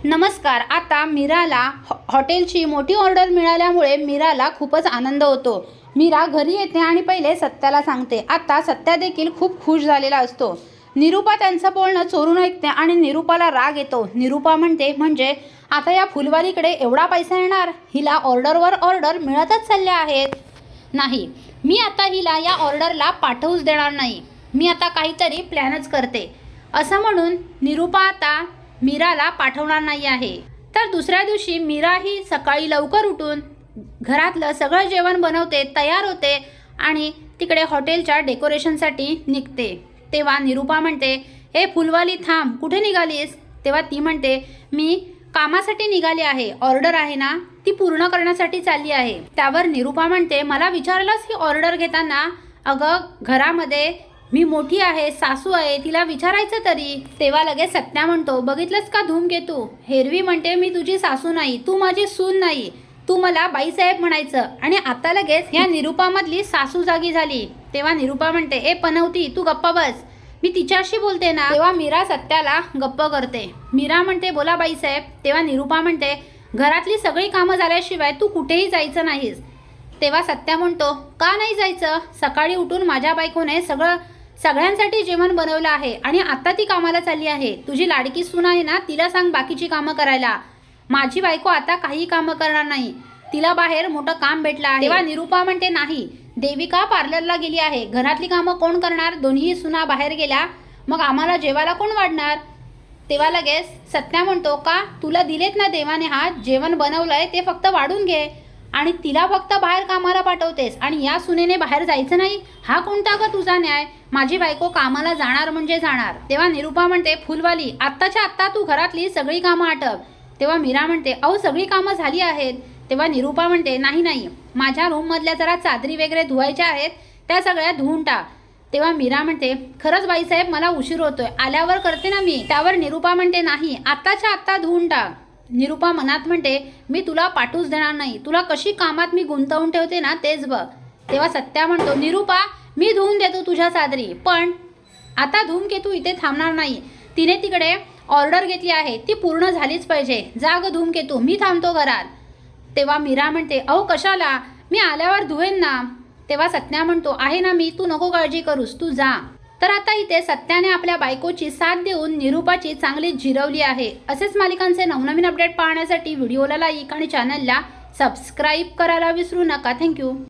नमस्कार। आता मीराला हॉटेलची मोठी ऑर्डर मिळाल्यामुळे मीराला खूपच आनंद होतो। मीरा घरी येते आणि पहिले सत्याला सांगते। आता सत्या देखील खूप खुश झालेला असतो। निरूपा त्यांचं बोलणं चोरून ऐकते आणि निरूपाला राग येतो। निरूपा म्हणते, म्हणजे आता या फुलवालीकडे एवढा पैसा येणार? हिला ऑर्डरवर ऑर्डर मिळतच चालल्या आहेत। नाही, मी आता हिला या ऑर्डरला पाठवूच देणार नाही। मी आता काहीतरी प्लॅनच करते, असं म्हणून निरूपा आता मीराला पाठवणार नाही आहे। तर दुसऱ्या दिवशी मीरा ही सकाळी लवकर उठून घरातलं सगळं जेवण बनवते, तयार होते आणि तिकडे हॉटेलच्या डेकोरेशनसाठी निघते। तेव्हा निरूपा म्हणते, हे फुलवाली थांब, कुठे निघालीस? तेव्हा ती म्हणते, मी कामासाठी निघाली आहे, ऑर्डर आहे ना ती पूर्ण करण्यासाठी चालली आहे। त्यावर निरूपा म्हणते, मला विचारलंस ही ऑर्डर घेताना? अगं घरामध्ये मी मोठी आहे, सासू आहे, तिला विचारायचं तरी। तेव्हा लगेच सत्या म्हणतो, बघितलंस का धूमकेतू? हेरवी म्हणते मी तुझी सासू नाही, तू माझी सून नाही, तू मला बाईसाहेब म्हणायचं, आणि आता लगेच या निरूपामधली सासू जागी झाली। तेव्हा निरूपा म्हणते, ए पनवती तू गप्पा बस, मी तिच्याशी बोलते ना। तेव्हा मीरा सत्याला गप्प करते। मीरा म्हणते, बोला बाईसाहेब। तेव्हा निरूपा म्हणते, घरातली सगळी कामं झाल्याशिवाय तू कुठेही जायचं नाहीस। तेव्हा सत्या म्हणतो, का नाही जायचं? सकाळी उठून माझ्या बायकोने सगळ्यांसाठी जेवण बनवलं आहे आणि आता ती कामाला चालली आहे। तुझी लाडकी सून आहे ना, तिला सांग बाकीची कामं करायला। माझी बायको आता काही कामं करणार नाही, तिला बाहेर मोठं काम भेटलं आहे। तेव्हा निरूपा म्हणते, नाही, देविका पार्लरला गेली आहे, घरातली कामं कोण करणार? दोन्ही सुना बाहेर गेल्या, मग आम्हाला जेवायला कोण वाढणार? तेव्हा लगेच सत्या म्हणतो, का तुला दिलेत ना देवाने हात, जेवण बनवलंय ते फक्त वाढून घे, आणि तिला फक्त बाहेर कामाला पाठवतेस आणि या सुनेने बाहेर जायचं नाही? हा कोणता ग तुझा न्याय? माझी बायको कामाला जाणार म्हणजे जाणार। तेव्हा निरूपा म्हणते, फुलवाली आत्ताच्या आत्ता तू घरातली सगळी कामं आटप। तेव्हा मीरा म्हणते, अहो सगळी कामं झाली आहेत। तेव्हा निरूपा म्हणते, नाही, माझ्या रूममधल्या जरा चादरी वगैरे धुवायच्या आहेत, त्या सगळ्या धुवून टाक। तेव्हा मीरा म्हणते, खरंच बाईसाहेब मला उशीर होतोय, आल्यावर करते ना मी। त्यावर निरूपा म्हणते, नाही, आत्ताच्या आत्ता धुवून टाक। निरूपा मनात म्हणते, मी तुला पाठवूच देणार नाही, तुला कशी कामात मी गुंतवून ठेवते ना तेच बघ। तेव्हा सत्या म्हणतो, निरूपा मी धुवून देतो तुझ्या चादरी, पण आता धूमकेतू इथे थांबणार नाही, तिने तिकडे ऑर्डर घेतली आहे, ती पूर्ण झालीच पाहिजे, जा ग धूमकेतू, मी थांबतो घरात। तेव्हा मीरा म्हणते, अहो कशाला, मी आल्यावर धुवेन ना। तेव्हा सत्या म्हणतो, आहे ना मी, तू नको काळजी करूस, तू जा। तर आता इथे सत्याने आपल्या बायकोची साथ देऊन निरूपाची चांगली जिरवली आहे। असेच मालिकांचे नवनवीन अपडेट पाहण्यासाठी व्हिडिओला लाईक आणि चॅनलला सबस्क्राईब करायला विसरू नका। थँक्यू।